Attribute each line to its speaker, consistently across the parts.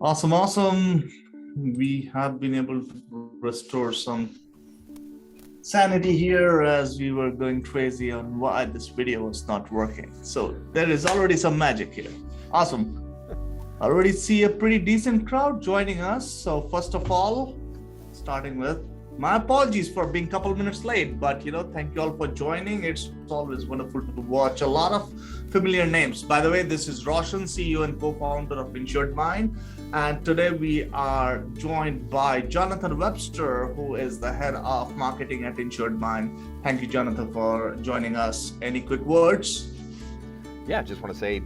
Speaker 1: Awesome, awesome. We have been able to restore some sanity here as we were going crazy on why this video was not working. So there is already some magic here. Awesome. Already see a pretty decent crowd joining us. So first of all, starting with my apologies for being a couple minutes late, but thank you all for joining. It's always wonderful to watch a lot of familiar names. By the way, this is Roshan, CEO and co-founder of InsuredMine. And today we are joined by Jonathan Webster, who is the head of marketing at InsuredMine. Thank you, Jonathan, for joining us. Any quick words?
Speaker 2: Yeah, just want to say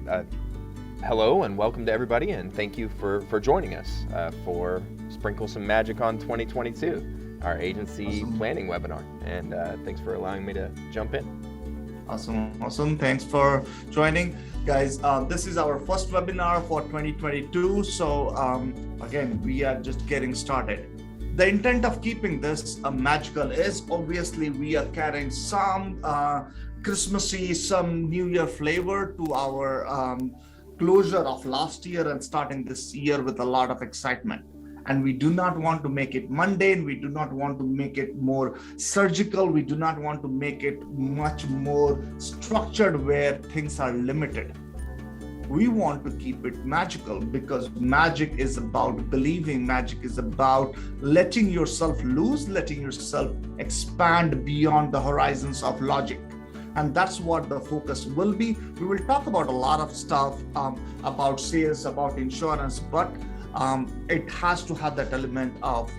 Speaker 2: hello and welcome to everybody, and thank you for joining us for Sprinkle Some Magic on 2022, our agency planning webinar. And thanks for allowing me to jump in.
Speaker 1: Awesome. Thanks for joining. Guys, this is our first webinar for 2022. So again, we are just getting started. The intent of keeping this magical is obviously we are carrying some Christmassy, some New Year flavor to our closure of last year and starting this year with a lot of excitement. And we do not want to make it mundane. We do not want to make it more surgical. We do not want to make it much more structured where things are limited. We want to keep it magical because magic is about believing. Magic is about letting yourself loose, letting yourself expand beyond the horizons of logic. And that's what the focus will be. We will talk about a lot of stuff about sales, about insurance, but it has to have that element of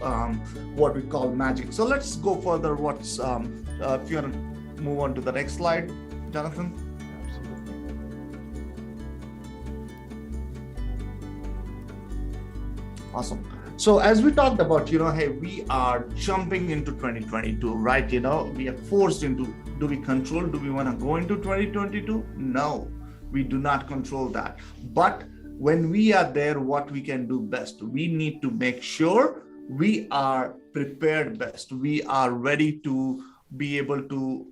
Speaker 1: what we call magic. So let's go further. If you want to move on to the next slide, Jonathan.
Speaker 2: Absolutely.
Speaker 1: Awesome. So as we talked about, hey, we are jumping into 2022, right? We are forced into, do we control? Do we want to go into 2022? No, we do not control that. But when we are there, what we can do best, we need to make sure we are prepared best. We are ready to be able to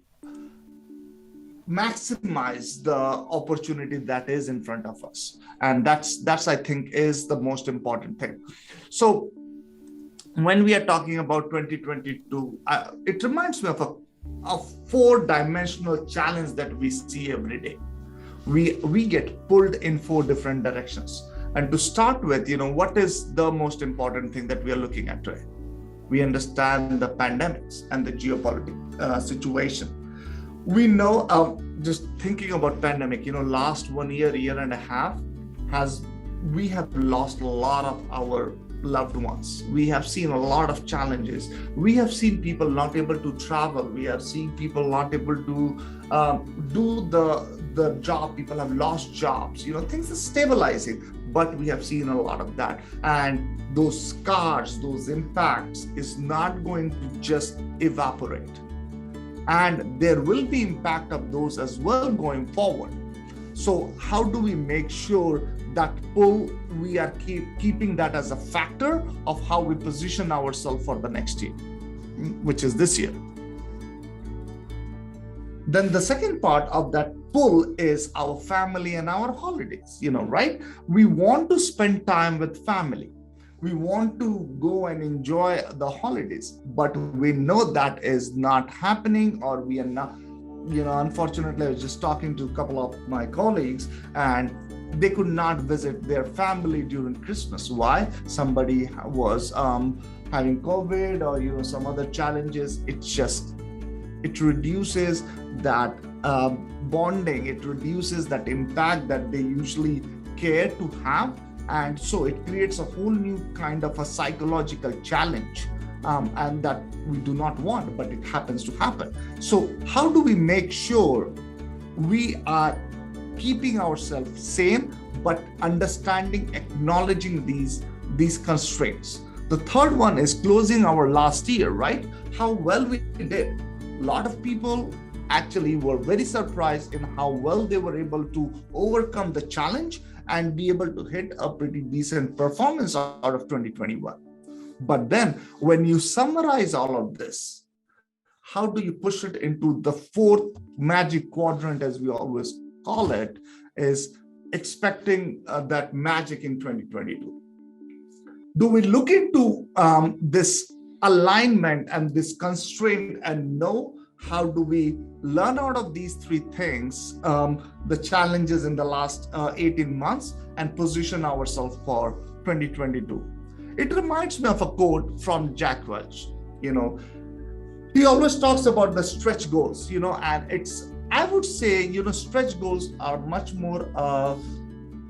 Speaker 1: maximize the opportunity that is in front of us. And that's I think is the most important thing. So when we are talking about 2022, it reminds me of a four-dimensional challenge that we see every day. We get pulled in four different directions. And to start with, what is the most important thing that we are looking at today? We understand the pandemics and the geopolitical situation. We know, just thinking about pandemic, last 1 year, year and a half, we have lost a lot of our loved ones. We have seen a lot of challenges. We have seen people not able to travel. We have seen people not able to do the job. People have lost jobs. Things are stabilizing, but we have seen a lot of that. And those scars, those impacts is not going to just evaporate. And there will be impact of those as well going forward. So how do we make sure that pull, we are keeping that as a factor of how we position ourselves for the next year, which is this year? Then the second part of that pull is our family and our holidays, right? We want to spend time with family. We want to go and enjoy the holidays, but we know that is not happening, or we are not, unfortunately, I was just talking to a couple of my colleagues and they could not visit their family during Christmas. Why? Somebody was having COVID or some other challenges. It reduces that bonding. It reduces that impact that they usually care to have. And so it creates a whole new kind of a psychological challenge, and that we do not want, but it happens to happen. So how do we make sure we are keeping ourselves sane, but understanding, acknowledging these constraints? The third one is closing our last year, right? How well we did. A lot of people actually were very surprised in how well they were able to overcome the challenge and be able to hit a pretty decent performance out of 2021. But then when you summarize all of this, how do you push it into the fourth magic quadrant, as we always call it, is expecting that magic in 2022? Do we look into this alignment and this constraint and know how do we learn out of these three things, the challenges in the last 18 months, and position ourselves for 2022? It reminds me of a quote from Jack Welch. He always talks about the stretch goals, and I would say, stretch goals are much more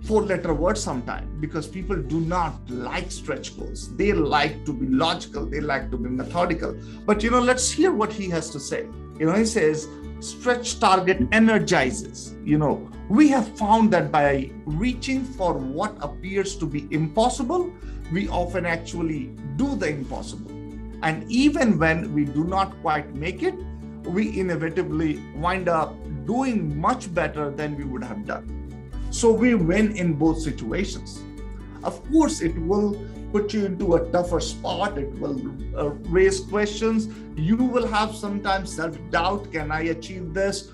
Speaker 1: four-letter word sometimes, because people do not like stretch goals. They like to be logical, they like to be methodical. But let's hear what he has to say. He says, stretch target energizes. We have found that by reaching for what appears to be impossible, we often actually do the impossible. And even when we do not quite make it, we inevitably wind up doing much better than we would have done. So we win in both situations. Of course, it will put you into a tougher spot. It will raise questions. You will have sometimes self-doubt. Can I achieve this?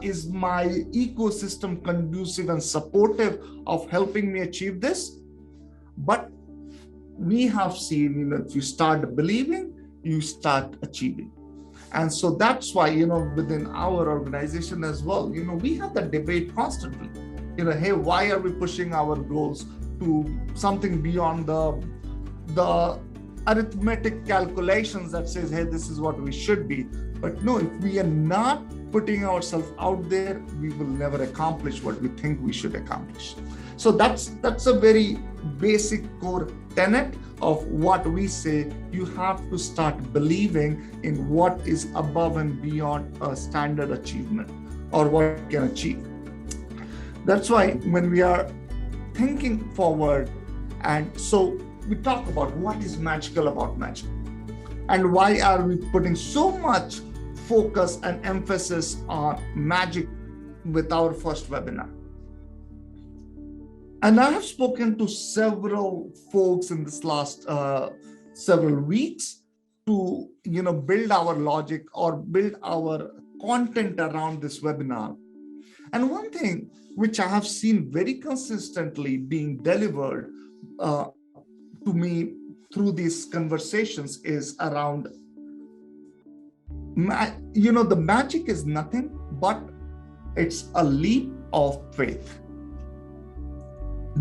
Speaker 1: Is my ecosystem conducive and supportive of helping me achieve this? But we have seen, if you start believing, you start achieving. And so that's why, within our organization as well, we have that debate constantly. Hey, why are we pushing our goals to something beyond the arithmetic calculations that says, hey, this is what we should be? But no, if we are not putting ourselves out there, we will never accomplish what we think we should accomplish. So that's a very basic core tenet of what we say. You have to start believing in what is above and beyond a standard achievement or what you can achieve. That's why when we are thinking forward, and so we talk about what is magical about magic and why are we putting so much focus and emphasis on magic with our first webinar. And I have spoken to several folks in this last several weeks to build our logic or build our content around this webinar. And one thing which I have seen very consistently being delivered to me through these conversations is around, the magic is nothing but it's a leap of faith.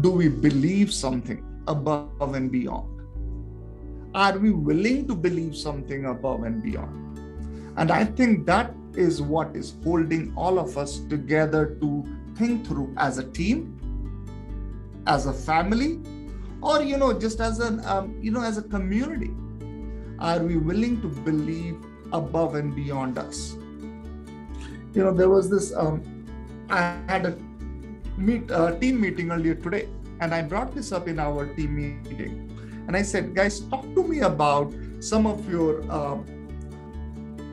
Speaker 1: Do we believe something above and beyond? Are we willing to believe something above and beyond? And I think that is what is holding all of us together to think through as a team, as a family, or just as as a community. Are we willing to believe above and beyond us? There was this. I had a team meeting earlier today, and I brought this up in our team meeting, and I said, guys, talk to me about some of your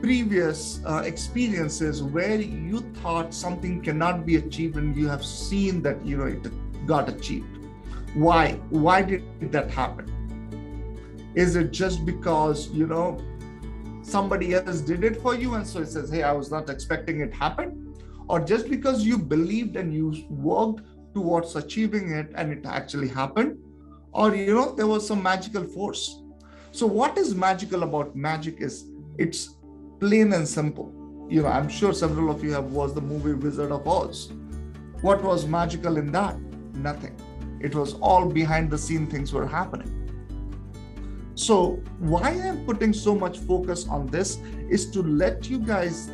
Speaker 1: previous experiences where you thought something cannot be achieved and you have seen that it got achieved. Why did that happen? Is it just because somebody else did it for you and so it says, hey, I was not expecting it happen? Or just because you believed and you worked towards achieving it and it actually happened? Or there was some magical force. So what is magical about magic is it's plain and simple. I'm sure several of you have watched the movie Wizard of Oz. What was magical in that? Nothing. It was all behind the scene things were happening. So why I'm putting so much focus on this is to let you guys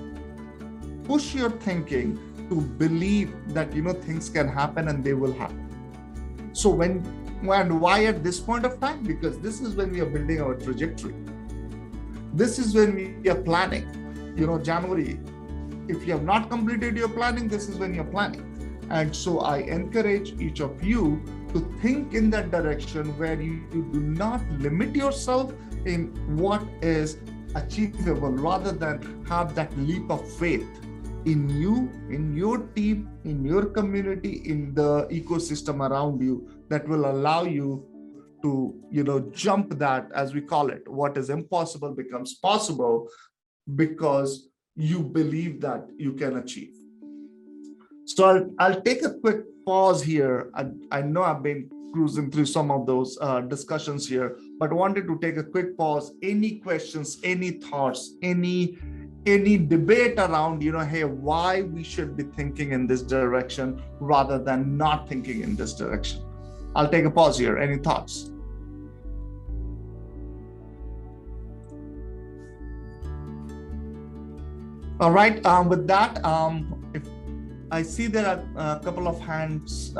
Speaker 1: push your thinking to believe that things can happen and they will happen. So why at this point of time? Because this is when we are building our trajectory. This is when we are planning. January, if you have not completed your planning, this is when you're planning. And so I encourage each of you to think in that direction where you do not limit yourself in what is achievable, rather than have that leap of faith in you, in your team, in your community, in the ecosystem around you that will allow you to, jump that, as we call it, what is impossible becomes possible because you believe that you can achieve. So I'll take a quick pause here. I know I've been cruising through some of those discussions here, but wanted to take a quick pause. Any questions, any thoughts, any debate around, hey, why we should be thinking in this direction rather than not thinking in this direction? I'll take a pause here. Any thoughts? All right. With that, if I see there are a couple of hands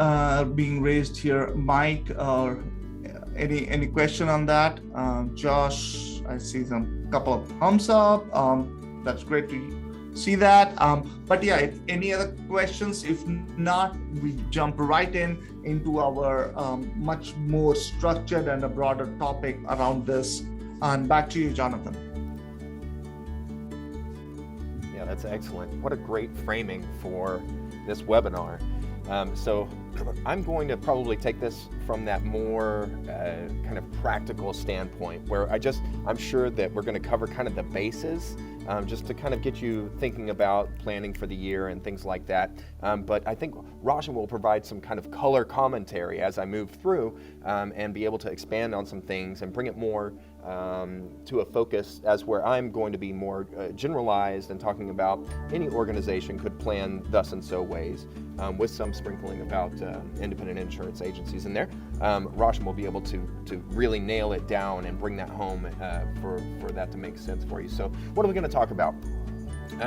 Speaker 1: being raised here. Mike, or any question on that? Josh, I see some couple of thumbs up. That's great to see that. But yeah, if any other questions, if not, we jump right into our much more structured and a broader topic around this. And back to you, Jonathan.
Speaker 2: Yeah, that's excellent. What a great framing for this webinar. So I'm going to probably take this from that more kind of practical standpoint, where I'm sure that we're going to cover kind of the bases, just to kind of get you thinking about planning for the year and things like that. But I think Rajan will provide some kind of color commentary as I move through, and be able to expand on some things and bring it more to a focus as where I'm going to be more generalized and talking about any organization could plan thus and so ways, with some sprinkling about independent insurance agencies in there. Rajan will be able to really nail it down and bring that home for that to make sense for you. So what are we going to talk about?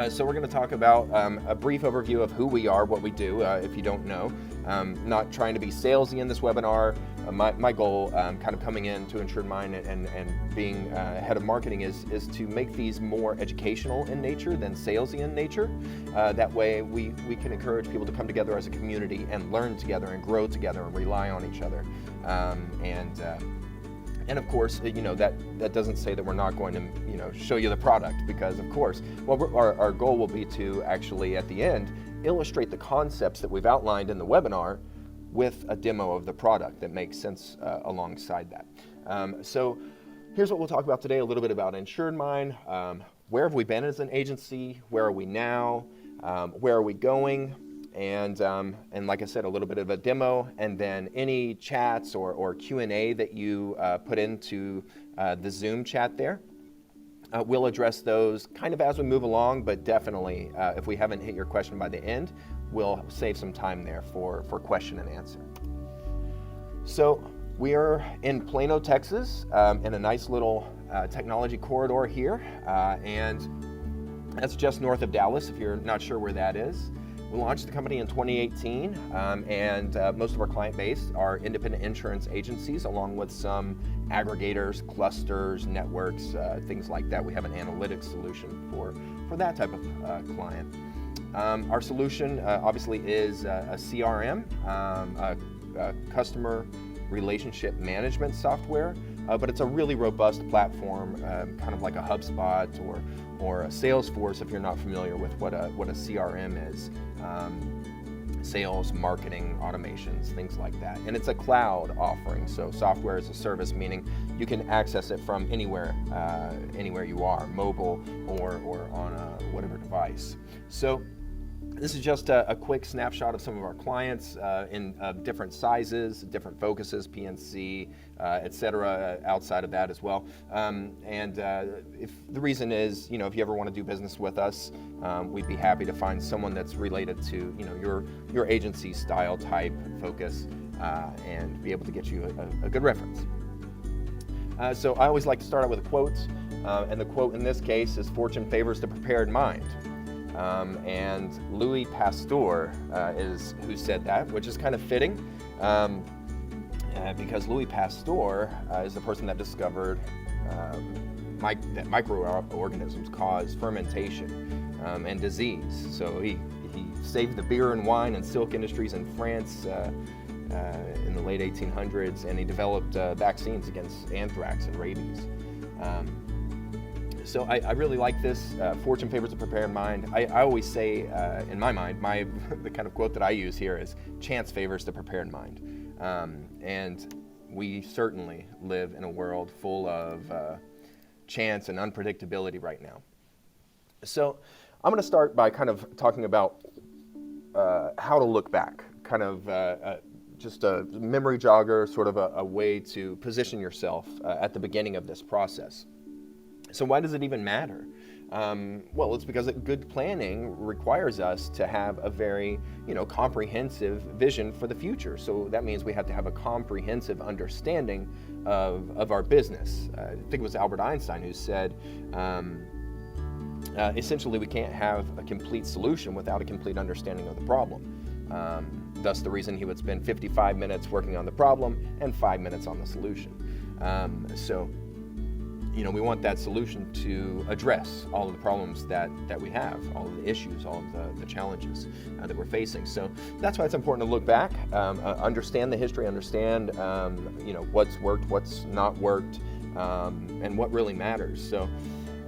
Speaker 2: So we're going to talk about a brief overview of who we are, what we do, if you don't know. Not trying to be salesy in this webinar. My goal, kind of coming into InsuredMine and being head of marketing, is to make these more educational in nature than salesy in nature. That way we can encourage people to come together as a community and learn together and grow together and rely on each other. And of course, that doesn't say that we're not going to, show you the product, because of course, our goal will be to actually at the end illustrate the concepts that we've outlined in the webinar with a demo of the product that makes sense alongside that. So here's what we'll talk about today: a little bit about InsuredMine. Where have we been as an agency? Where are we now? Where are we going? And like I said, a little bit of a demo, and then any chats or Q&A that you put into the Zoom chat there. We'll address those kind of as we move along, but definitely if we haven't hit your question by the end, we'll save some time there for question and answer. So we are in Plano, Texas, in a nice little technology corridor here, and that's just north of Dallas, if you're not sure where that is. We launched the company in 2018, and most of our client base are independent insurance agencies, along with some aggregators, clusters, networks, things like that. We have an analytics solution for that type of client. Our solution obviously is a CRM, a customer relationship management software, but it's a really robust platform, kind of like a HubSpot or a Salesforce, if you're not familiar with what a CRM is. Sales, marketing, automations, things like that. And it's a cloud offering, so software as a service, meaning you can access it from anywhere you are, mobile or on whatever device. So this is just a quick snapshot of some of our clients in different sizes, different focuses, PNC, et cetera, outside of that as well. If the reason is, if you ever want to do business with us, we'd be happy to find someone that's related to, your agency style, type, focus, and be able to get you a good reference. So I always like to start out with a quote, and the quote in this case is, "Fortune favors the prepared mind." And Louis Pasteur is who said that, which is kind of fitting, because Louis Pasteur is the person that discovered that microorganisms cause fermentation and disease. So he saved the beer and wine and silk industries in France in the late 1800s, and he developed vaccines against anthrax and rabies. So I really like this. Fortune favors a prepared mind. I always say, in my mind, the kind of quote that I use here is, chance favors the prepared mind. And we certainly live in a world full of chance and unpredictability right now. So I'm going to start by kind of talking about how to look back, kind of just a memory jogger, sort of a way to position yourself at the beginning of this process. So why does it even matter? Well, it's because good planning requires us to have a very, comprehensive vision for the future. So that means we have to have a comprehensive understanding of our business. I think it was Albert Einstein who said, essentially, we can't have a complete solution without a complete understanding of the problem. Thus the reason he would spend 55 minutes working on the problem and 5 minutes on the solution. So we want that solution to address all of the problems that we have, all of the issues, all of the challenges that we're facing. So that's why it's important to look back, understand the history, understand what's worked, what's not worked, and what really matters. So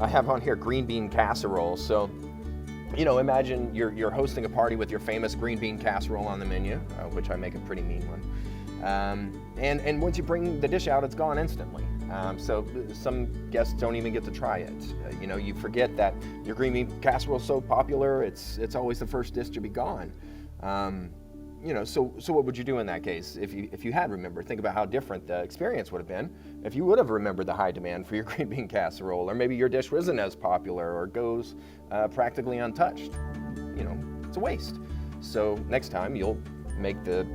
Speaker 2: I have on here green bean casserole. So imagine you're hosting a party with your famous green bean casserole on the menu, which I make a pretty mean one. And once you bring the dish out, it's gone instantly. So some guests don't even get to try it. You forget that your green bean casserole is so popular, it's always the first dish to be gone. So what would you do in that case if you had remembered? Think about how different the experience would have been if you would have remembered the high demand for your green bean casserole, or maybe your dish wasn't as popular or goes practically untouched. It's a waste. So next time you'll make the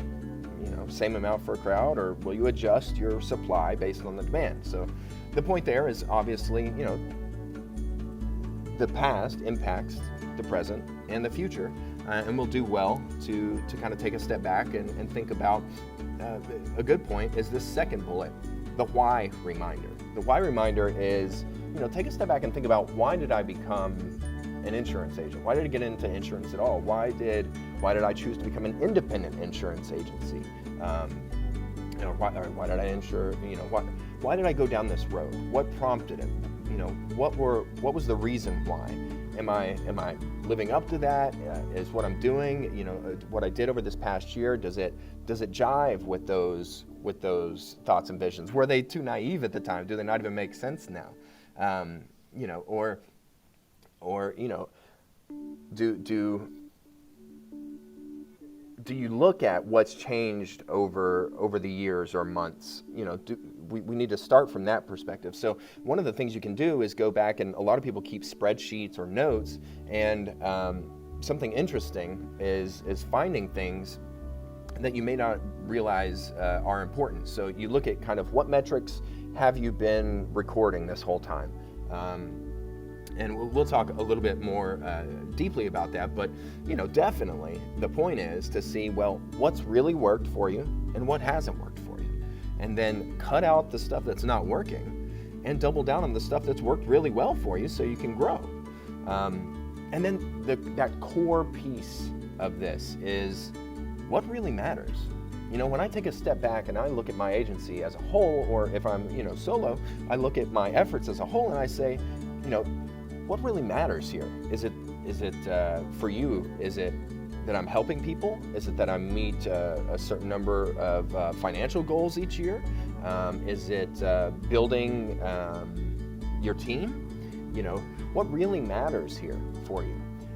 Speaker 2: same amount for a crowd, or will you adjust your supply based on the demand? So the point there is obviously, the past impacts the present and the future, and we'll do well to kind of take a step back and think about a good point is this second bullet, the why reminder. The why reminder is, take a step back and think about, why did I become an insurance agent? Why did I get into insurance at all? Why did I choose to become an independent insurance agency? Why did I insure? Why did I go down this road? What prompted it? What was the reason why? Am I living up to that? Is what I'm doing, what I did over this past year, does it jive with those thoughts and visions? Were they too naive at the time? Do they not even make sense now? Do you look at what's changed over the years or months? We need to start from that perspective. So one of the things you can do is go back, and a lot of people keep spreadsheets or notes, and something interesting is finding things that you may not realize are important. So you look at kind of what metrics have you been recording this whole time. And we'll talk a little bit more deeply about that, but definitely the point is to see, well, what's really worked for you and what hasn't worked for you, and then cut out the stuff that's not working and double down on the stuff that's worked really well for you so you can grow. And then that core piece of this is what really matters. When I take a step back and I look at my agency as a whole, or if I'm solo, I look at my efforts as a whole and I say, what really matters here? Is it for you? Is it that I'm helping people? Is it that I meet a certain number of financial goals each year? Is it building your team? What really matters here for you?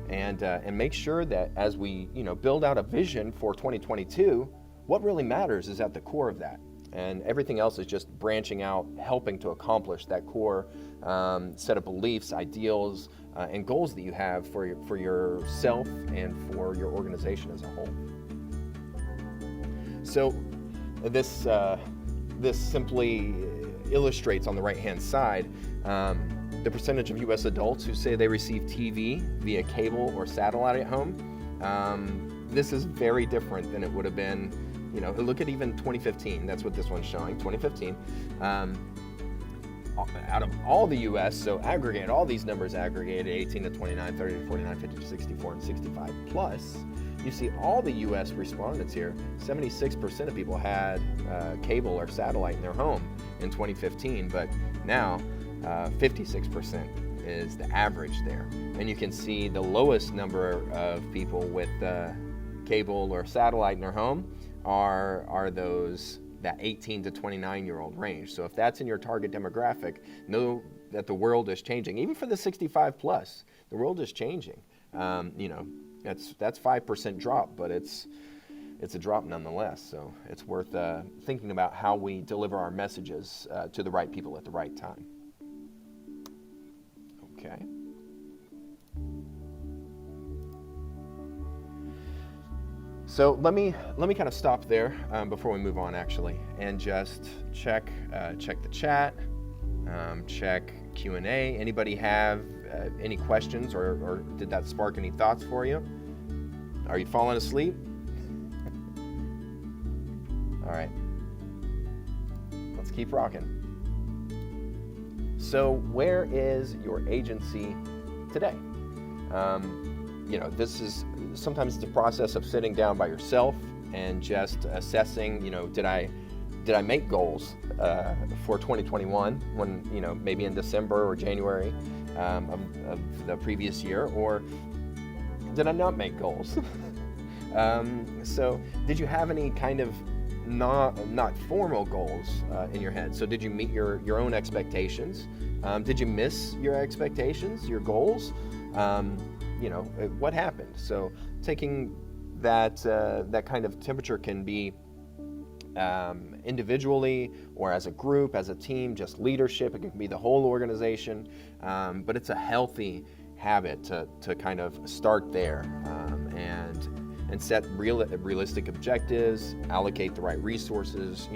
Speaker 2: And make sure that as we build out a vision for 2022, what really matters is at the core of that. And everything else is just branching out, helping to accomplish that core set of beliefs, ideals, and goals that you have for yourself and for your organization as a whole. So this simply illustrates on the right-hand side the percentage of U.S. adults who say they receive TV via cable or satellite at home. This is very different than it would have been. Look at even 2015. That's what this one's showing. 2015. Out of all the U.S., so aggregate all these numbers aggregated, 18 to 29, 30 to 49, 50 to 64, and 65 plus. You see all the U.S. respondents here. 76% of people had cable or satellite in their home in 2015, but now 56% is the average there. And you can see the lowest number of people with cable or satellite in their home are those that 18 to 29-year-old range. So if that's in your target demographic, know that the world is changing. Even for the 65 plus, the world is changing. That's 5% drop, but it's a drop nonetheless. So it's worth thinking about how we deliver our messages to the right people at the right time. Okay. So let me kind of stop there before we move on, actually, and just check the chat, check Q&A. Anybody have any questions, or did that spark any thoughts for you? Are you falling asleep? All right, let's keep rocking. So where is your agency today? This is sometimes it's a process of sitting down by yourself and just assessing, did I make goals for 2021 when, maybe in December or January of the previous year, or did I not make goals? So did you have any kind of not formal goals in your head? So did you meet your own expectations? Did you miss your expectations, your goals? What happened? So taking that kind of temperature can be individually or as a group, as a team, just leadership. It can be the whole organization, but it's a healthy habit to kind of start there and set realistic objectives, allocate the right resources.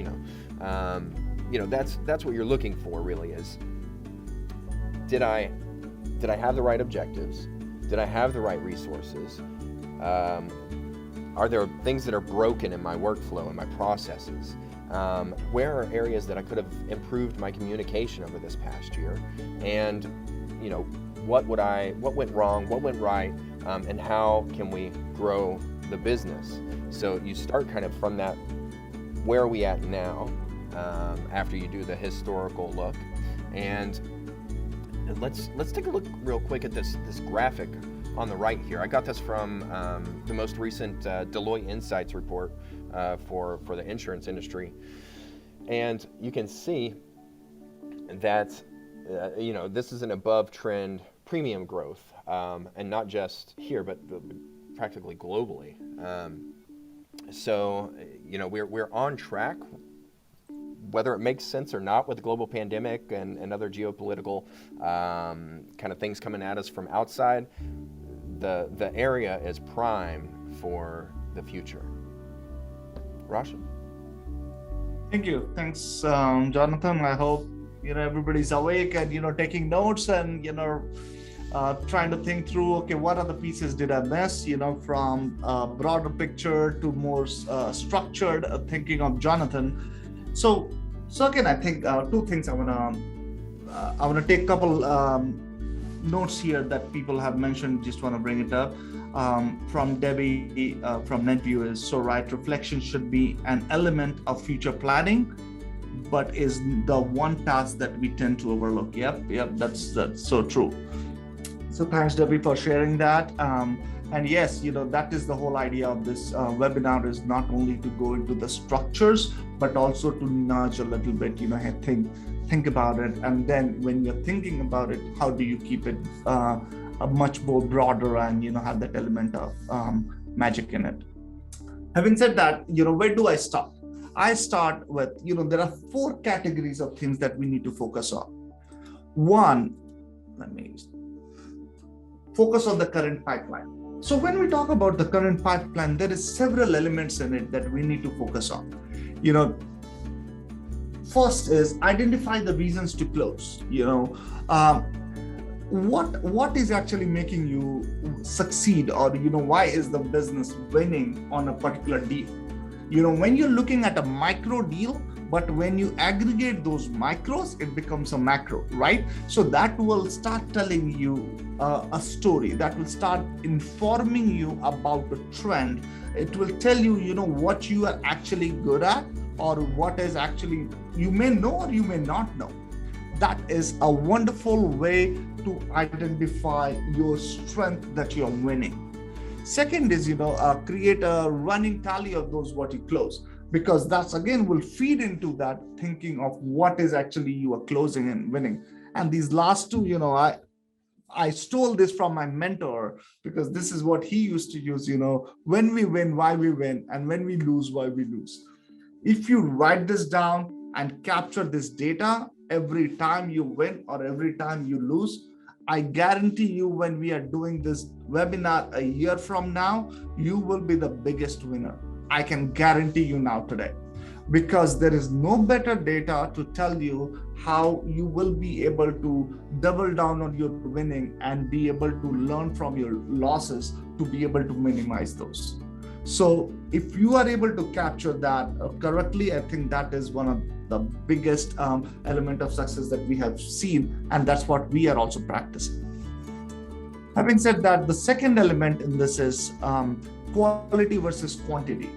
Speaker 2: That's what you're looking for, really, is did I have the right objectives? Did I have the right resources? Are there things that are broken in my workflow and my processes? Where are areas that I could have improved my communication over this past year? And what went wrong? What went right? And how can we grow the business? So you start kind of from that, where are we at now, after you do the historical look. And let's take a look real quick at this graphic on the right here. I got this from the most recent Deloitte Insights report for the insurance industry. And you can see that this is an above trend premium growth, and not just here, but practically globally. So we're on track, whether it makes sense or not, with the global pandemic and other geopolitical kind of things coming at us from outside. The area is prime for the future. Roshan?
Speaker 1: Thank you. Thanks, Jonathan. I hope everybody's awake and taking notes and trying to think through, okay, what other pieces did I miss? From a broader picture to more structured thinking of Jonathan. So again, I think two things I wanna take a couple notes here that people have mentioned. Just want to bring it up. From Debbie from NetView is so right. Reflection should be an element of future planning, but is the one task that we tend to overlook. Yep, that's so true. So thanks, Debbie, for sharing that. And yes, that is the whole idea of this webinar, is not only to go into the structures, but also to nudge a little bit, think about it. And then when you're thinking about it, how do you keep it a much more broader and, have that element of magic in it. Having said that, where do I start? I start with, there are 4 categories of things that we need to focus on. One, let me focus on the current pipeline. So when we talk about the current pipeline, there is several elements in it that we need to focus on. First is identify the reasons to close. What is actually making you succeed, or why is the business winning on a particular deal? When you're looking at a micro deal, but when you aggregate those micros, it becomes a macro, right? So that will start telling you a story, that will start informing you about the trend. It will tell you, what you are actually good at, or what is actually, you may know or you may not know. That is a wonderful way to identify your strength that you're winning. Second is, create a running tally of those what you close, because that's again will feed into that thinking of what is actually you are closing and winning. And these last two, I stole this from my mentor because this is what he used to use, when we win, why we win, and when we lose, why we lose. If you write this down and capture this data every time you win or every time you lose, I guarantee you when we are doing this webinar a year from now, you will be the biggest winner. I can guarantee you now today, because there is no better data to tell you how you will be able to double down on your winning and be able to learn from your losses to be able to minimize those. So if you are able to capture that correctly, I think that is one of the biggest element of success that we have seen, and that's what we are also practicing. Having said that, the second element in this is quality versus quantity.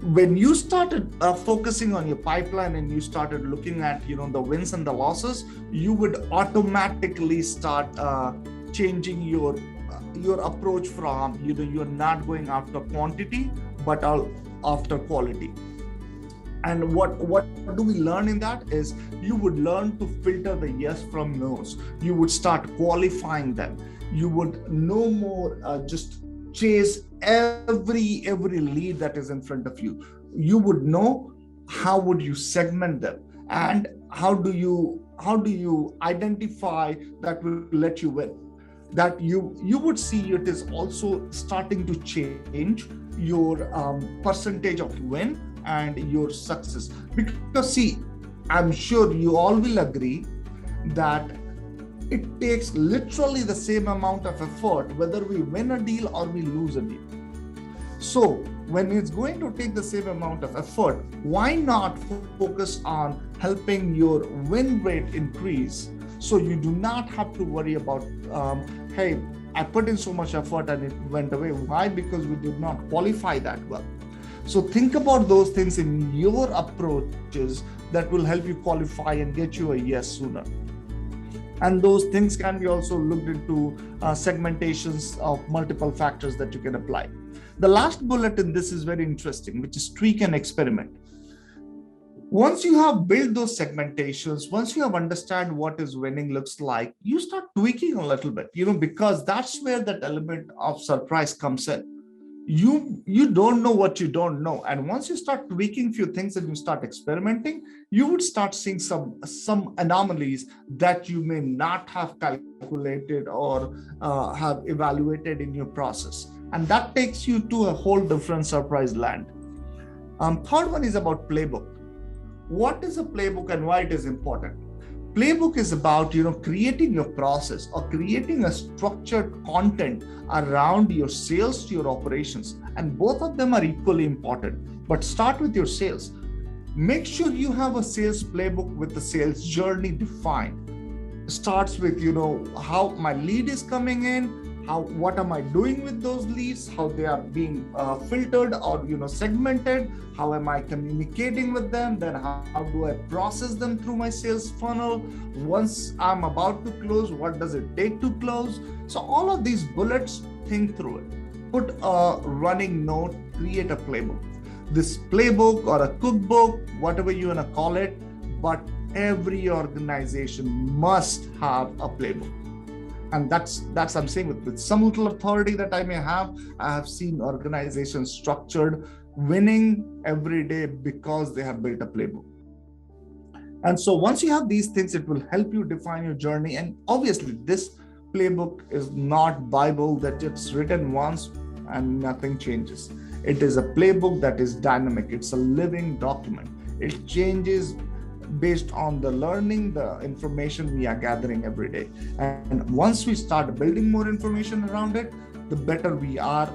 Speaker 1: When you started focusing on your pipeline and you started looking at the wins and the losses, you would automatically start changing your approach from you're not going after quantity but after quality. And what do we learn in that is you would learn to filter the yes from no's. You would start qualifying them. You would no more just chase every lead that is in front of you. You would know how would you segment them, and how do you identify that will let you win. That you would see it is also starting to change your percentage of win and your success. Because see, I'm sure you all will agree that it takes literally the same amount of effort whether we win a deal or we lose a deal. So when it's going to take the same amount of effort, why not focus on helping your win rate increase, so you do not have to worry about, hey, I put in so much effort and it went away. Why? Because we did not qualify that well. So think about those things in your approaches that will help you qualify and get you a yes sooner. And those things can be also looked into segmentations of multiple factors that you can apply. The last bullet in this is very interesting, which is tweak and experiment. Once you have built those segmentations, once you have understand what is winning looks like, you start tweaking a little bit, because that's where that element of surprise comes in. You don't know what you don't know. And once you start tweaking few things and you start experimenting, you would start seeing some anomalies that you may not have calculated or have evaluated in your process. And that takes you to a whole different surprise land. Third one is about playbook. What is a playbook and why it is important? Playbook is about creating your process or creating a structured content around your sales to your operations, and both of them are equally important. But start with your sales. Make sure you have a sales playbook with the sales journey defined. Starts with how my lead is coming in, what am I doing with those leads, how they are being filtered or segmented, how am I communicating with them, then how do I process them through my sales funnel. Once I'm about to close, what does it take to close? So all of these bullets, think through it. Put a running note, create a playbook. This playbook or a cookbook, whatever you want to call it, but every organization must have a playbook. And that's I'm saying with some little authority that I may have, I have seen organizations structured winning every day because they have built a playbook. And so once you have these things, it will help you define your journey. And obviously this playbook is not Bible that it's written once and nothing changes. It is a playbook that is dynamic. It's a living document. It changes based on the learning, the information we are gathering every day. And once we start building more information around it, the better we are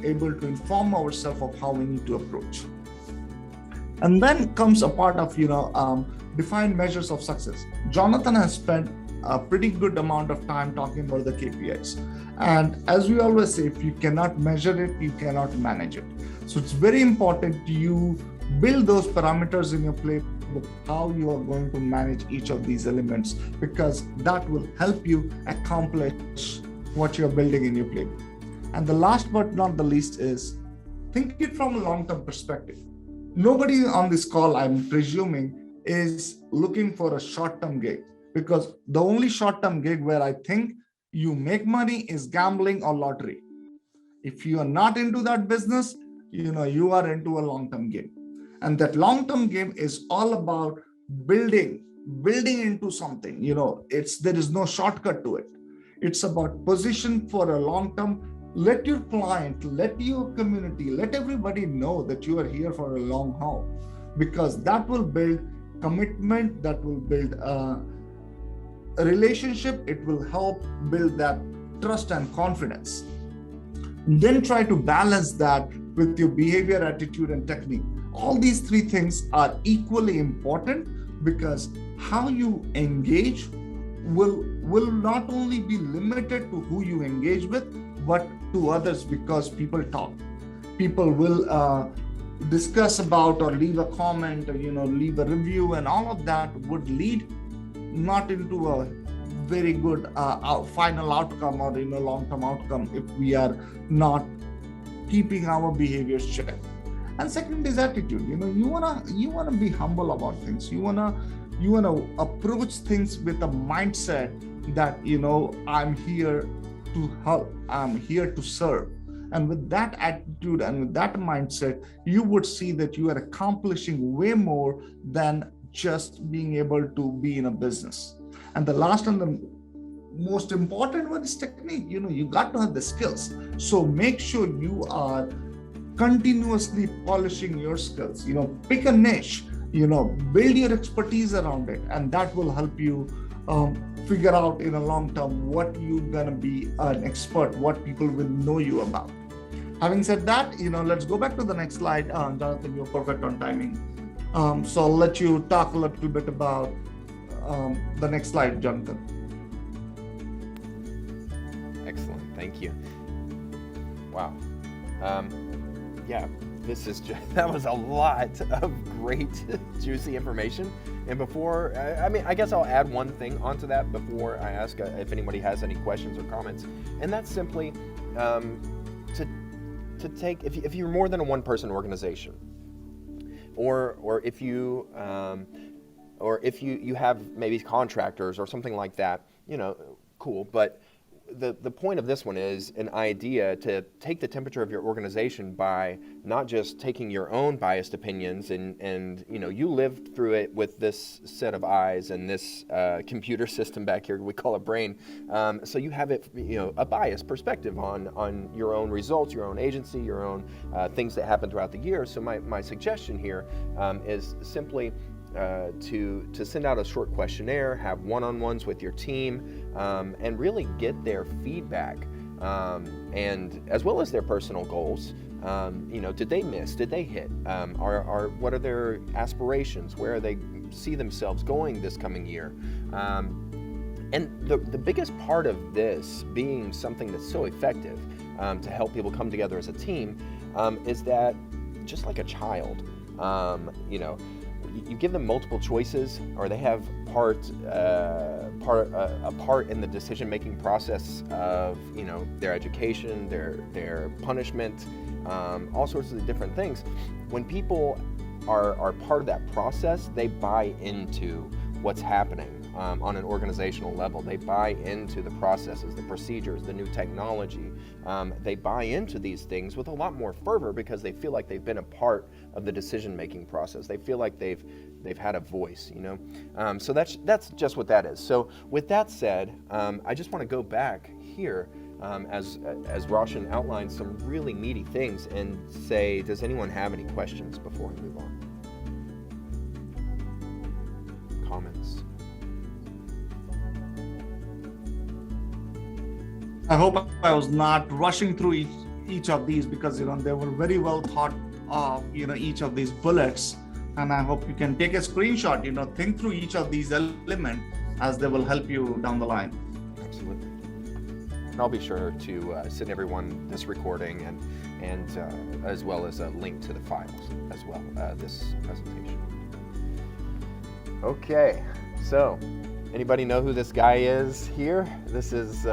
Speaker 1: able to inform ourselves of how we need to approach. And then comes a part of, define measures of success. Jonathan has spent a pretty good amount of time talking about the KPIs. And as we always say, if you cannot measure it, you cannot manage it. So it's very important you build those parameters in your playbook, how you are going to manage each of these elements, because that will help you accomplish what you're building in your playbook. And the last but not the least is think it from a long-term perspective. Nobody on this call, I'm presuming, is looking for a short-term gain. because the only short-term gig where I think you make money is gambling or lottery. If you are not into that business, you are into a long-term game. And that long-term game is all about building into something. There is no shortcut to it. It's about position for a long term. Let your client, let your community, let everybody know that you are here for a long haul, because that will build commitment, that will build a relationship, it will help build that trust and confidence. Then try to balance that with your behavior, attitude, and technique. All these three things are equally important, because how you engage will not only be limited to who you engage with, but to others, because people talk. People will discuss about or leave a comment or leave a review, and all of that would lead not into a very good final outcome or long-term outcome if we are not keeping our behaviors checked. And second is attitude. You wanna be humble about things. You wanna approach things with a mindset that I'm here to help, I'm here to serve. And with that attitude and with that mindset, you would see that you are accomplishing way more than just being able to be in a business. And the last and the most important one is technique. You got to have the skills. So make sure you are continuously polishing your skills. Pick a niche, build your expertise around it, and that will help you figure out in a long term what you're gonna be an expert, what people will know you about. Having said that, let's go back to the next slide. Jonathan, you're perfect on timing. So I'll let you talk a little bit about the next slide, Jonathan.
Speaker 2: Excellent, thank you. Wow. Yeah, that was a lot of great, juicy information. And before, I guess I'll add one thing onto that before I ask if anybody has any questions or comments. And that's simply to take, if you're more than a one-person organization, or if you have maybe contractors or something like that, cool. But the point of this one is an idea to take the temperature of your organization by not just taking your own biased opinions and you lived through it with this set of eyes and this computer system back here, we call it brain. So you have it, a biased perspective on your own results, your own agency, your own things that happen throughout the year. So my suggestion here is simply to send out a short questionnaire, have one-on-ones with your team, and really get their feedback, and as well as their personal goals. Did they miss? Did they hit? What are their aspirations? Where they see themselves going this coming year? And the biggest part of this being something that's so effective to help people come together as a team is that, just like a child, you give them multiple choices, or they have a part in the decision-making process of their education, their punishment, all sorts of different things. When people are part of that process, they buy into what's happening on an organizational level. They buy into the processes, the procedures, the new technology. They buy into these things with a lot more fervor because they feel like they've been a part of the decision-making process. They feel like they've had a voice, So that's just what that is. So with that said, I just want to go back here as Roshan outlined some really meaty things and say, does anyone have any questions before we move on? Comments?
Speaker 1: I hope I was not rushing through each of these, because they were very well thought of, each of these bullets, and I hope you can take a screenshot, think through each of these elements, as they will help you down the line.
Speaker 2: Absolutely. And I'll be sure to send everyone this recording and as well as a link to the files as well, this presentation. Okay, so anybody know who this guy is here? This is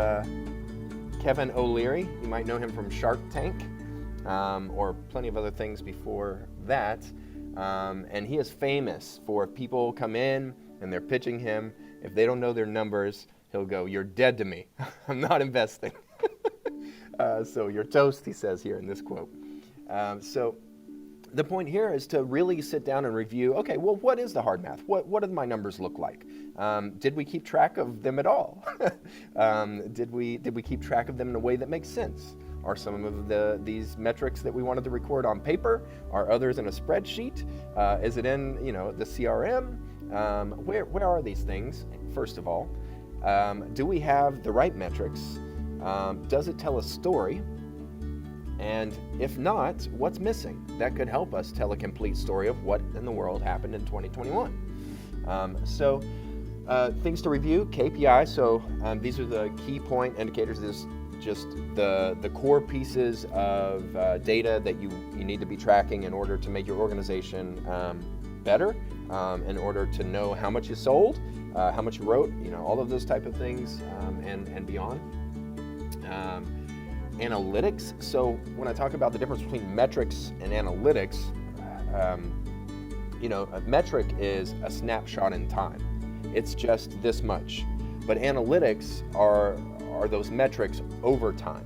Speaker 2: Kevin O'Leary. You might know him from Shark Tank, or plenty of other things before that. And he is famous for, if people come in and they're pitching him, if they don't know their numbers, he'll go, "You're dead to me. I'm not investing." So you're toast, he says here in this quote. So the point here is to really sit down and review, okay, well, what is the hard math? What do my numbers look like? Did we keep track of them at all? Did we keep track of them in a way that makes sense? Are some of these metrics that we wanted to record on paper? Are others in a spreadsheet? Is it in the CRM? Where are these things? First of all, do we have the right metrics? Does it tell a story? And if not, what's missing? That could help us tell a complete story of what in the world happened in 2021. So things to review, KPI. So these are the key point indicators. This just the core pieces of data that you need to be tracking in order to make your organization better, in order to know how much you sold, how much you wrote, all of those type of things, and beyond. Analytics. So when I talk about the difference between metrics and analytics, a metric is a snapshot in time. It's just this much. But analytics are those metrics over time.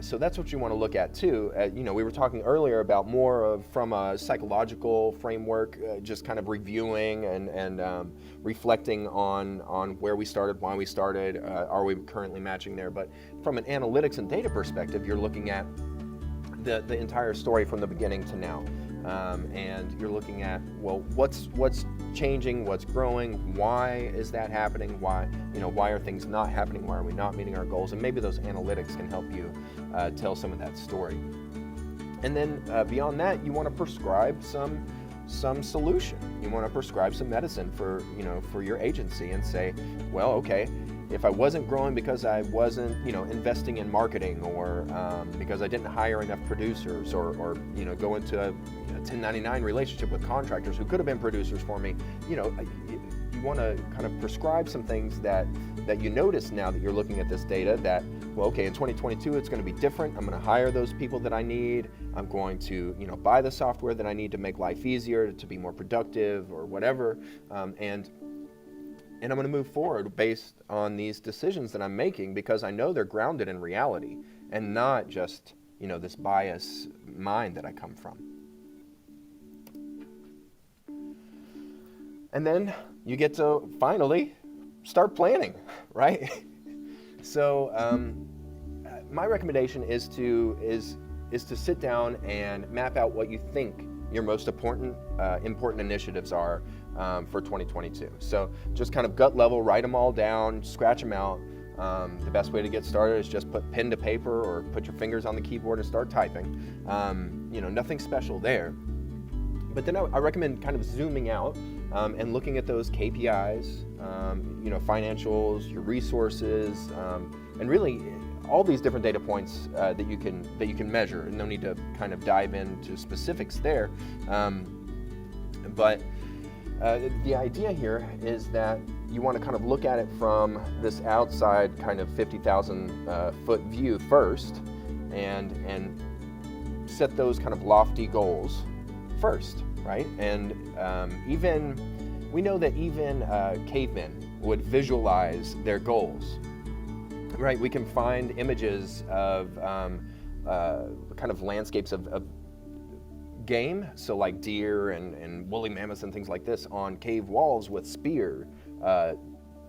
Speaker 2: So that's what you want to look at too. We were talking earlier about more from a psychological framework, just kind of reviewing and reflecting on where we started, why we started, are we currently matching there. But from an analytics and data perspective, you're looking at the entire story from the beginning to now. And you're looking at, well, what's changing, what's growing, why is that happening, why are things not happening, why are we not meeting our goals, and maybe those analytics can help you tell some of that story. And then beyond that, you want to prescribe some solution. You want to prescribe some medicine for your agency and say, well, okay, if I wasn't growing because I wasn't, investing in marketing, or because I didn't hire enough producers, or go into a 1099 relationship with contractors who could have been producers for me, you want to kind of prescribe some things that you notice now that you're looking at this data that, well, okay, in 2022 it's going to be different. I'm going to hire those people that I need. I'm going to, buy the software that I need to make life easier, to be more productive, or whatever, and I'm going to move forward based on these decisions that I'm making, because I know they're grounded in reality and not just, this bias mind that I come from. And then you get to finally start planning, right? So my recommendation is to sit down and map out what you think your most important initiatives are for 2022. So just kind of gut level, write them all down, scratch them out. The best way to get started is just put pen to paper or put your fingers on the keyboard and start typing. Nothing special there. But then I recommend kind of zooming out and looking at those KPIs, financials, your resources, and really all these different data points that you can measure. And no need to kind of dive into specifics there. But the idea here is that you want to kind of look at it from this outside kind of 50,000 foot view first, and set those kind of lofty goals first, right? And we know that even cavemen would visualize their goals, right? We can find images of kind of landscapes of game, so like deer and woolly mammoths and things like this, on cave walls with spear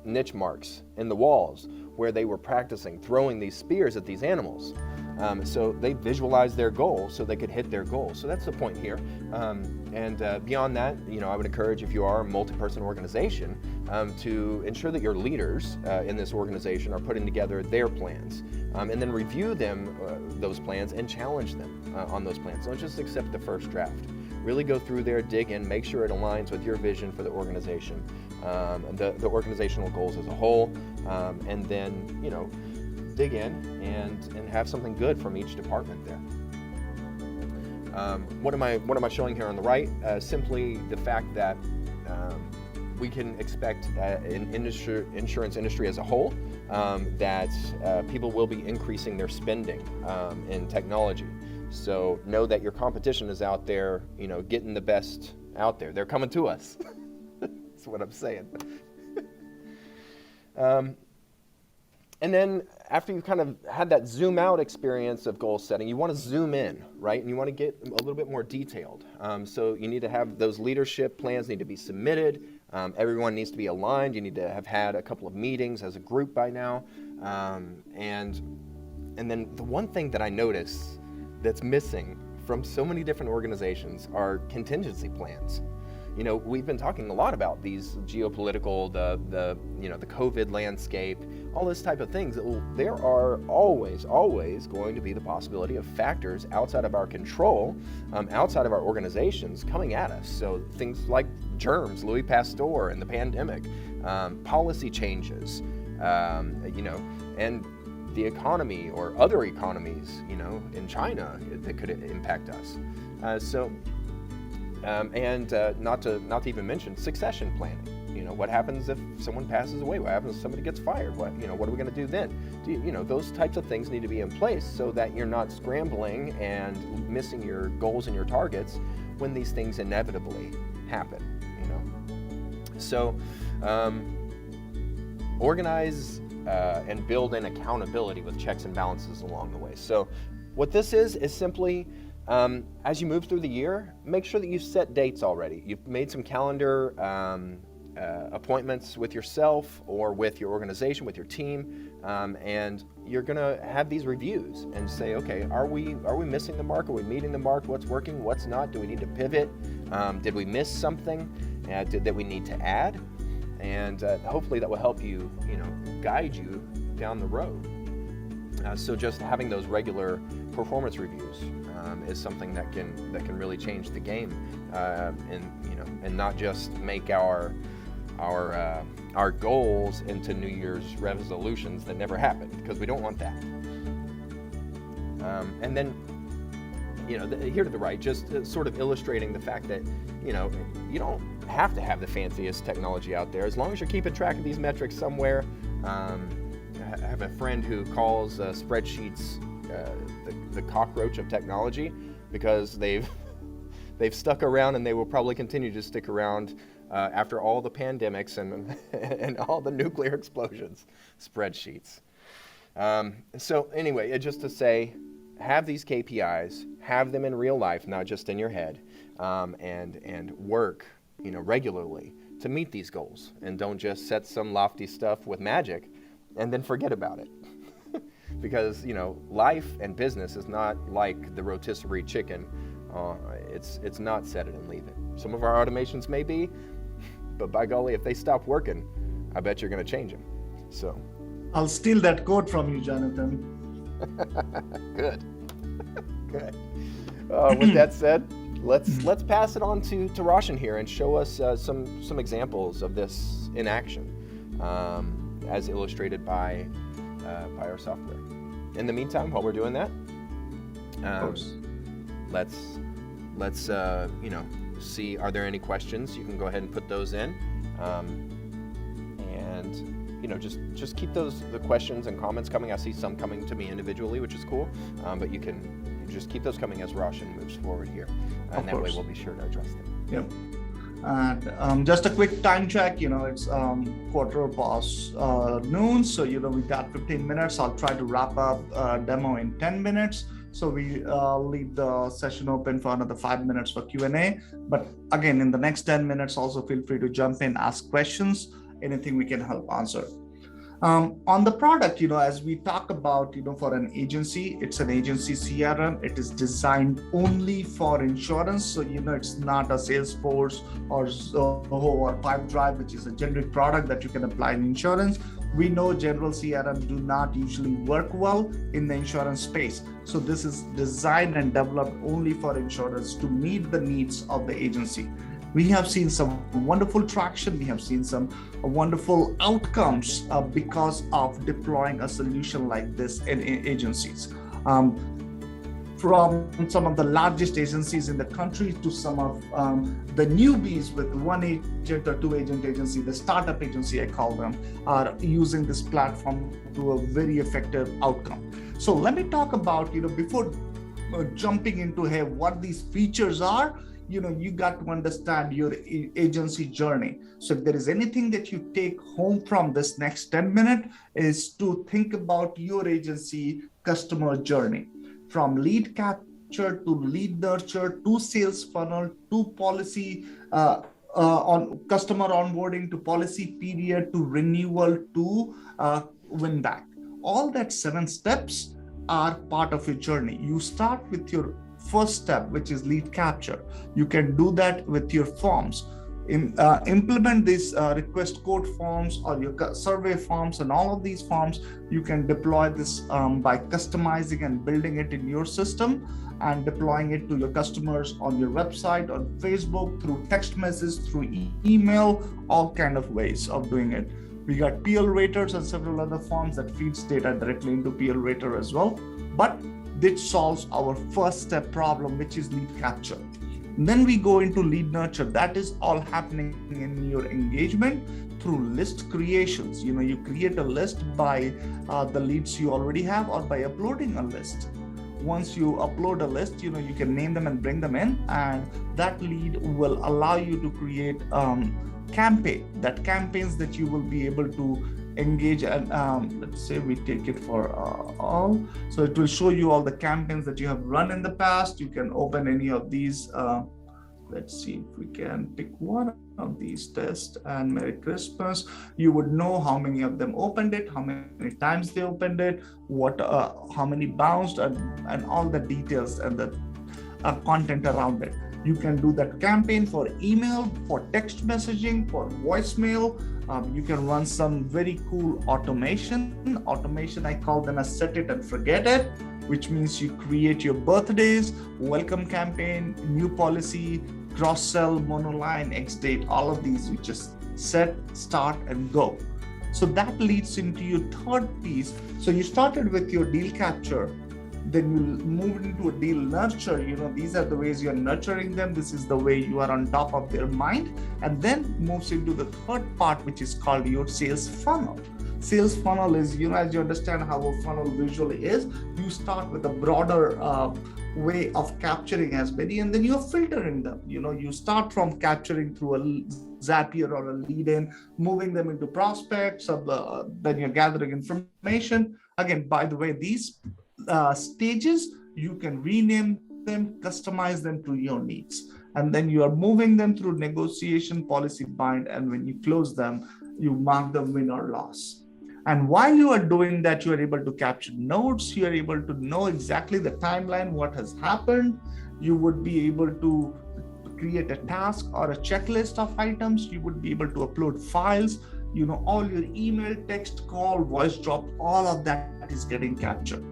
Speaker 2: niche marks in the walls where they were practicing throwing these spears at these animals. So they visualized their goal so they could hit their goal. So that's the point here. And beyond that, I would encourage, if you are a multi-person organization, to ensure that your leaders in this organization are putting together their plans, and then review those plans and challenge them on those plans. Don't just accept the first draft. Really go through there, dig in, make sure it aligns with your vision for the organization, the organizational goals as a whole, and then dig in and have something good from each department there. What am I showing here on the right? Simply the fact that we can expect in insurance industry as a whole that people will be increasing their spending in technology. So know that your competition is out there, getting the best out there. They're coming to us. That's what I'm saying. And then after you've kind of had that zoom out experience of goal setting, you want to zoom in, right? And you want to get a little bit more detailed. So you need to have those leadership plans need to be submitted. Everyone needs to be aligned. You need to have had a couple of meetings as a group by now. And then the one thing that I notice that's missing from so many different organizations are contingency plans. You know, we've been talking a lot about these geopolitical, the COVID landscape, all this type of things. There are always going to be the possibility of factors outside of our control, outside of our organizations coming at us. So things like germs, Louis Pasteur, and the pandemic, policy changes, and the economy or other economies, in China that could impact us. Not to even mention succession planning. What happens if someone passes away? What happens if somebody gets fired? What are we going to do then? Those types of things need to be in place so that you're not scrambling and missing your goals and your targets when these things inevitably happen. So organize and build in accountability with checks and balances along the way. So what this is simply as you move through the year, make sure that you've set dates already. You've made some calendar appointments with yourself or with your organization, with your team, and you're gonna have these reviews and say, okay, are we missing the mark? Are we meeting the mark? What's working? What's not? Do we need to pivot? Did we miss something that we need to add? And hopefully that will help you, guide you down the road. So just having those regular performance reviews is something that can really change the game, and not just make our goals into New Year's resolutions that never happen, because we don't want that. And then, here to the right, just sort of illustrating the fact that, you don't have to have the fanciest technology out there as long as you're keeping track of these metrics somewhere. I have a friend who calls spreadsheets the cockroach of technology, because they've stuck around, and they will probably continue to stick around after all the pandemics and all the nuclear explosions. Spreadsheets. So anyway, just to say, have these KPIs, have them in real life, not just in your head, and work, regularly to meet these goals, and don't just set some lofty stuff with magic and then forget about it. Because, life and business is not like the rotisserie chicken. It's not set it and leave it. Some of our automations may be, but by golly, if they stop working, I bet you're going to change them. So
Speaker 1: I'll steal that quote from you, Jonathan.
Speaker 2: Good. Good. With that said, let's pass it on to Roshan here and show us some examples of this in action, as illustrated by our software. In the meantime, while we're doing that, let's see, are there any questions? You can go ahead and put those in, and just keep the questions and comments coming. I see some coming to me individually, which is cool, but you can just keep those coming as Roshan moves forward here, and that way we'll be sure to address them.
Speaker 1: Yep. And just a quick time check, it's quarter past noon, so we got 15 minutes. I'll try to wrap up demo in 10 minutes. So we leave the session open for another 5 minutes for Q&A. But again, in the next 10 minutes, also feel free to jump in, ask questions, anything we can help answer. On the product, as we talk about, for an agency, it's an agency CRM. It is designed only for insurance. So, it's not a Salesforce or Zoho or Pipedrive, which is a generic product that you can apply in insurance. We know general CRM do not usually work well in the insurance space. So this is designed and developed only for insurance to meet the needs of the agency. We have seen some wonderful traction. We have seen some wonderful outcomes because of deploying a solution like this in agencies. From some of the largest agencies in the country to some of the newbies with one agent or two agent agency, the startup agency I call them, are using this platform to a very effective outcome. So let me talk about, before jumping into what these features are, you got to understand your agency journey. So if there is anything that you take home from this next 10 minutes, is to think about your agency customer journey, from lead capture to lead nurture to sales funnel to policy on customer onboarding to policy period to renewal to win back. All that 7 steps are part of your journey. You start with your first step, which is lead capture. You can do that with your forms. Implement these request code forms or your survey forms, and all of these forms you can deploy this by customizing and building it in your system and deploying it to your customers on your website, on Facebook, through text message, through email, all kind of ways of doing it. We got PL raters and several other forms that feeds data directly into PL rater as well. But this solves our first step problem, which is lead capture. Then we go into lead nurture. That is all happening in your engagement through list creations. You create a list by the leads you already have or by uploading a list. Once you upload a list, you can name them and bring them in, and that lead will allow you to create campaigns that you will be able to engage. And let's say we take it for all, so it will show you all the campaigns that you have run in the past. You can open any of these. Let's see if we can pick one of these tests, and Merry Christmas. You would know how many of them opened it, how many times they opened it, how many bounced, and all the details and the content around it. You can do that campaign for email, for text messaging, for voicemail. You can run some very cool automation. I call them a set it and forget it, which means you create your birthdays, welcome campaign, new policy, cross-sell, monoline, X date, all of these you just set, start, and go. So that leads into your third piece. So you started with your deal capture, then you move into a deal nurture. These are the ways you're nurturing them. This is the way you are on top of their mind, and then moves into the third part, which is called your sales funnel. Sales funnel is, as you understand how a funnel visually is, you start with a broader way of capturing as many, and then you're filtering them. You start from capturing through a Zapier or a lead-in, moving them into prospects, then you're gathering information. Again, by the way, these stages, you can rename them, customize them to your needs, and then you are moving them through negotiation, policy bind, and when you close them, you mark them win or loss. And while you are doing that, you are able to capture notes. You are able to know exactly the timeline, what has happened. You would be able to create a task or a checklist of items. You would be able to upload files. All your email, text, call, voice drop, all of that is getting captured.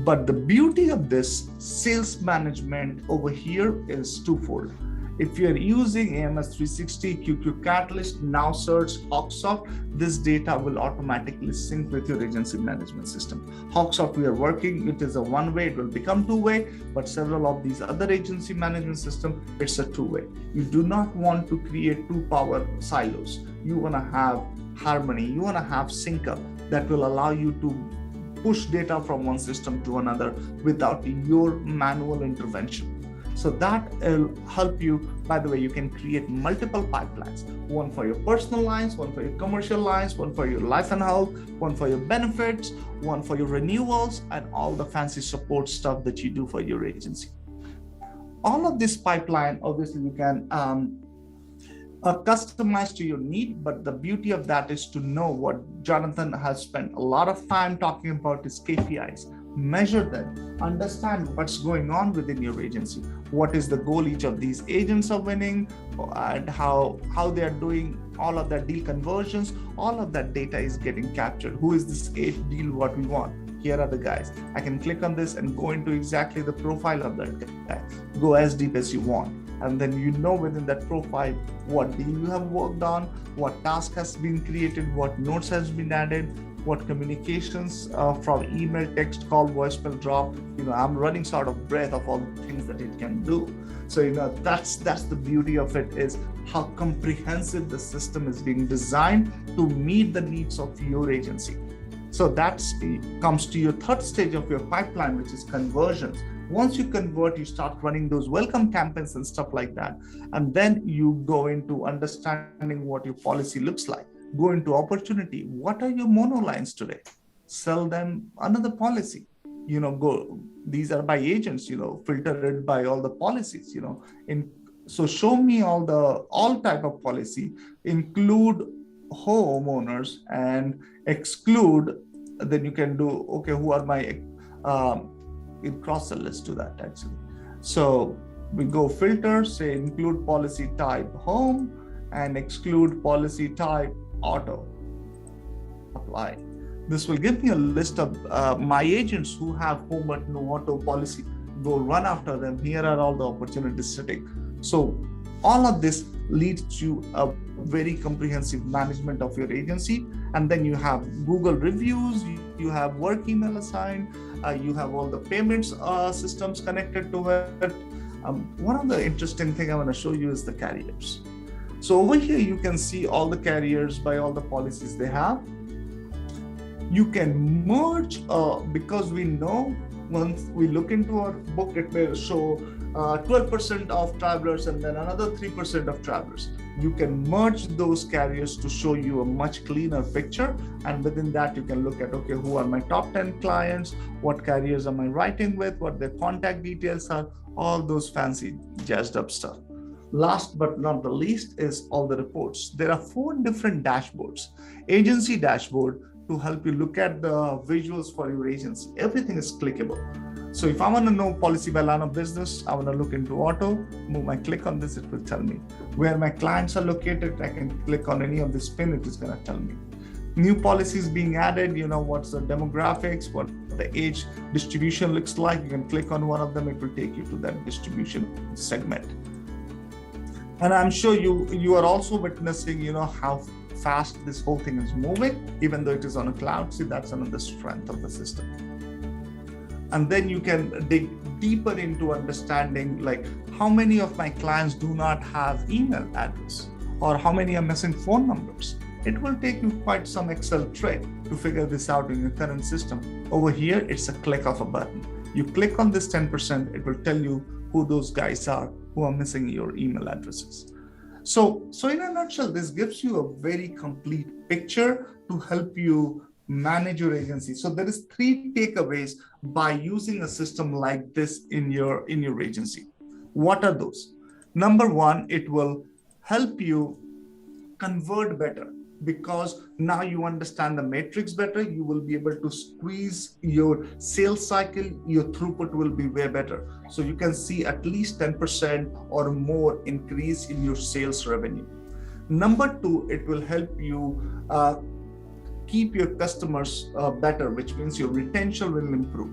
Speaker 1: But the beauty of this sales management over here is twofold. If you're using AMS 360, QQ Catalyst, Now Search, HawkSoft, this data will automatically sync with your agency management system. HawkSoft, we are working, it is a one-way, it will become two-way, but several of these other agency management systems, it's a two-way. You do not want to create two power silos. You want to have harmony, you want to have sync up that will allow you to push data from one system to another without your manual intervention. So that will help you. By the way, you can create multiple pipelines, one for your personal lines, one for your commercial lines, one for your life and health, one for your benefits, one for your renewals, and all the fancy support stuff that you do for your agency. All of this pipeline, obviously you can customize to your need, but the beauty of that is to know what Jonathan has spent a lot of time talking about is KPIs. Measure them, understand what's going on within your agency, what is the goal each of these agents are winning, and how they are doing all of that deal conversions. All of that data is getting captured. Who is this deal, what we want? Here are the guys. I can click on this and go into exactly the profile of that guy. Go as deep as you want. And then within that profile what deal you have worked on, what task has been created, what notes has been added, what communications from email, text, call, voicemail, drop. I'm running sort of breath of all the things that it can do. So that's the beauty of it, is how comprehensive the system is being designed to meet the needs of your agency. So that comes to your third stage of your pipeline, which is conversions. Once you convert, you start running those welcome campaigns and stuff like that. And then you go into understanding what your policy looks like. Go into opportunity. What are your monolines today? Sell them another policy. Go. These are by agents. Filter it by all the policies. So show me all type of policy, include homeowners and exclude. Then you can do, okay, who are my in cross sell list to that actually. So we go filter, say include policy type home and exclude policy type auto. Apply. This will give me a list of my agents who have home but no auto policy. Go run after them. Here are all the opportunities sitting. So all of this leads to a very comprehensive management of your agency. And then you have Google reviews, you have work email assigned, you have all the payments systems connected to it. One of the interesting thing I want to show you is the carriers. So over here, you can see all the carriers by all the policies they have. You can merge because we know once we look into our book, it will show 12% of travelers and then another 3% of travelers. You can merge those carriers to show you a much cleaner picture. And within that, you can look at, okay, who are my top 10 clients? What carriers am I writing with? What their contact details are? All those fancy jazzed up stuff. Last but not the least is all the reports. There are 4 different dashboards. Agency dashboard to help you look at the visuals for your agency. Everything is clickable. So if I want to know policy by line of business, I want to look into auto, move, I click on this, it will tell me. Where my clients are located, I can click on any of this pin, it is going to tell me. New policies being added, what's the demographics, what the age distribution looks like. You can click on one of them, it will take you to that distribution segment. And I'm sure you are also witnessing, how fast this whole thing is moving, even though it is on a cloud. See, that's another strength of the system. And then you can dig deeper into understanding, like how many of my clients do not have email address or how many are missing phone numbers. It will take you quite some Excel trick to figure this out in your current system. Over here, it's a click of a button. You click on this 10%, it will tell you who those guys are who are missing your email addresses. So in a nutshell, this gives you a very complete picture to help you manage your agency. So there is 3 takeaways by using a system like this in your agency. What are those? Number 1, it will help you convert better because now you understand the matrix better. You will be able to squeeze your sales cycle. Your throughput will be way better. So you can see at least 10% or more increase in your sales revenue. Number 2, it will help you keep your customers better, which means your retention will improve.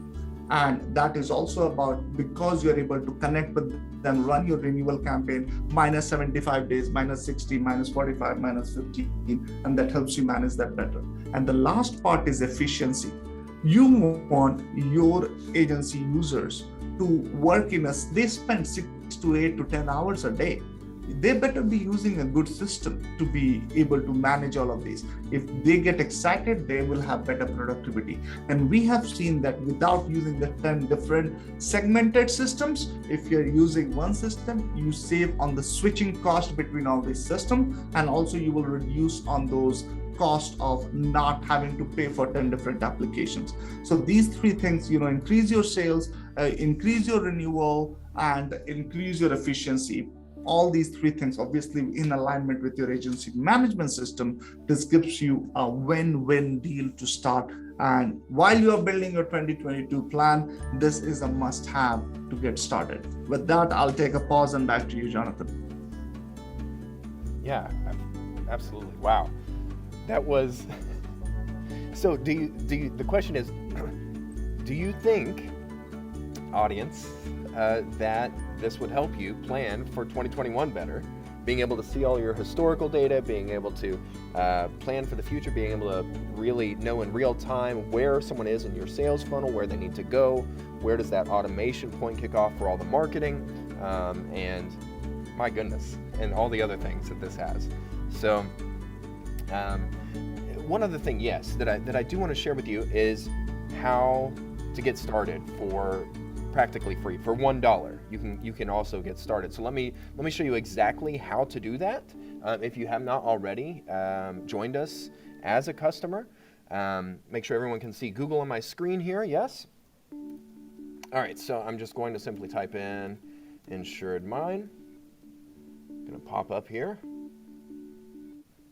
Speaker 1: And that is also about because you're able to connect with them, run your renewal campaign, minus 75 days, minus 60, minus 45, minus 15, and that helps you manage that better. And the last part is efficiency. You want your agency users to work they spend 6 to 8 to 10 hours a day. They better be using a good system to be able to manage all of these. If they get excited, they will have better productivity. And we have seen that without using the 10 different segmented systems, if you're using one system, you save on the switching cost between all these systems, and also you will reduce on those cost of not having to pay for 10 different applications. So these 3 things, increase your sales, increase your renewal, and increase your efficiency. All these 3 things, obviously in alignment with your agency management system, this gives you a win-win deal to start. And while you are building your 2022 plan, this is a must-have to get started. With that, I'll take a pause and back to you, Jonathan.
Speaker 2: Yeah, absolutely. Wow. That was, so the question is, do you think, audience, that this would help you plan for 2021 better, being able to see all your historical data, being able to plan for the future, being able to really know in real time where someone is in your sales funnel, where they need to go, where does that automation point kick off for all the marketing, and my goodness, and all the other things that this has. So one other thing, yes, that I do want to share with you is how to get started for practically free for $1. You can also get started. So let me show you exactly how to do that. If you have not already joined us as a customer, make sure everyone can see Google on my screen here. Yes. All right. So I'm just going to simply type in InsuredMine. Going to pop up here.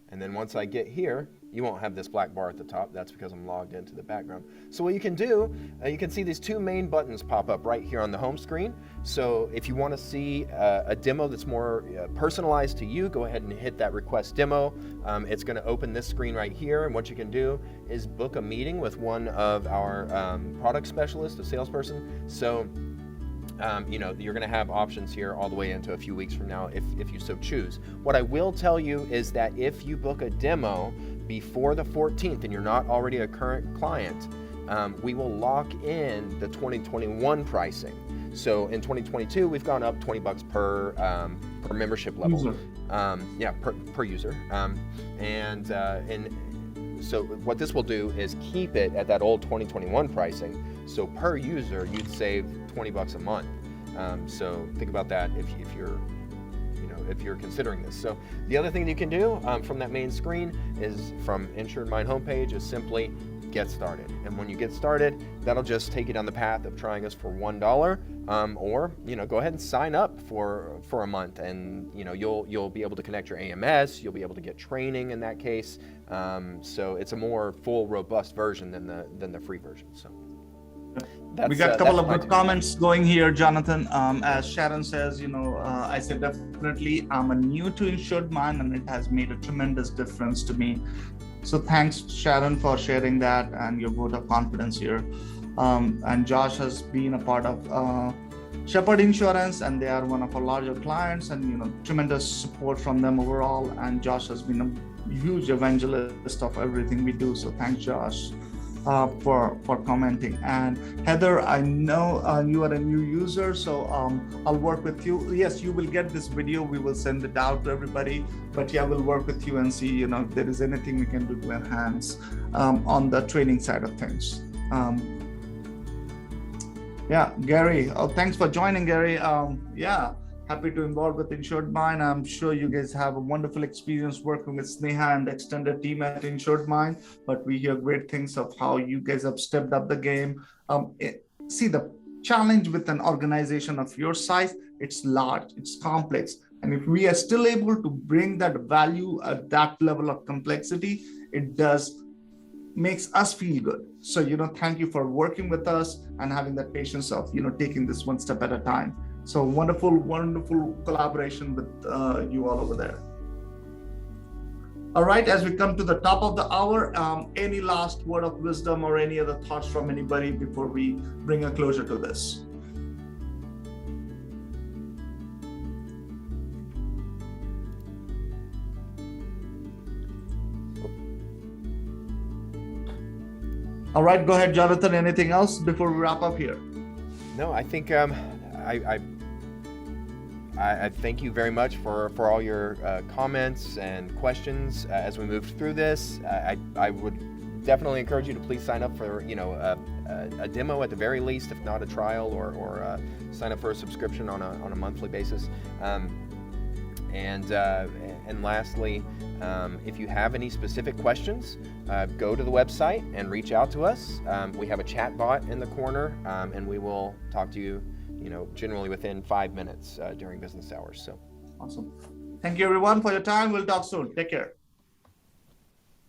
Speaker 2: And then once I get here, you won't have this black bar at the top. That's because I'm logged into the background. So what you can do, you can see these two main buttons pop up right here on the home screen. So if you want to see a demo that's more personalized to you, go ahead and hit that request demo. It's going to open this screen right here. And what you can do is book a meeting with one of our product specialists, a salesperson. So you're going to have options here all the way into a few weeks from now if you so choose. What I will tell you is that if you book a demo before the 14th and you're not already a current client, we will lock in the 2021 pricing. So in 2022, we've gone up $20 per membership level. User. Per user. So what this will do is keep it at that old 2021 pricing. So per user, you'd save $20 a month. So think about that if you're considering this. So the other thing you can do from that main screen is from InsuredMine homepage is simply get started. And when you get started, that'll just take you down the path of trying us for $1, or go ahead and sign up for a month, and you'll be able to connect your AMS. You'll be able to get training in that case. So it's a more full, robust version than the free version. So.
Speaker 1: We got a couple of good comments going here, Jonathan. As Sharon says, I said definitely I'm new to InsuredMine and it has made a tremendous difference to me. So thanks, Sharon, for sharing that and your vote of confidence here. And Josh has been a part of Shepherd Insurance, and they are one of our larger clients, and tremendous support from them overall. And Josh has been a huge evangelist of everything we do. So thanks, Josh. For commenting. And Heather, I know you are a new user, so I'll work with you. Yes, you will get this video. We will send it out to everybody, but yeah, we'll work with you and see if there is anything we can do to enhance on the training side of things. Gary, thanks for joining, Gary. Happy to involve with InsuredMine. I'm sure you guys have a wonderful experience working with Sneha and the extended team at InsuredMine, but we hear great things of how you guys have stepped up the game. See, the challenge with an organization of your size, it's large, it's complex. And if we are still able to bring that value at that level of complexity, it makes us feel good. So, thank you for working with us and having that patience of, taking this one step at a time. So wonderful, wonderful collaboration with you all over there. All right, as we come to the top of the hour, any last word of wisdom or any other thoughts from anybody before we bring a closure to this? All right, go ahead, Jonathan. Anything else before we wrap up here?
Speaker 2: No, I think I thank you very much for all your comments and questions as we moved through this. I would definitely encourage you to please sign up for a demo at the very least, if not a trial, or sign up for a subscription on a monthly basis. And lastly, if you have any specific questions, go to the website and reach out to us. We have a chat bot in the corner, and we will talk to you, generally within 5 minutes during business hours. So
Speaker 1: awesome. Thank you, everyone, for your time. We'll talk soon. Take care.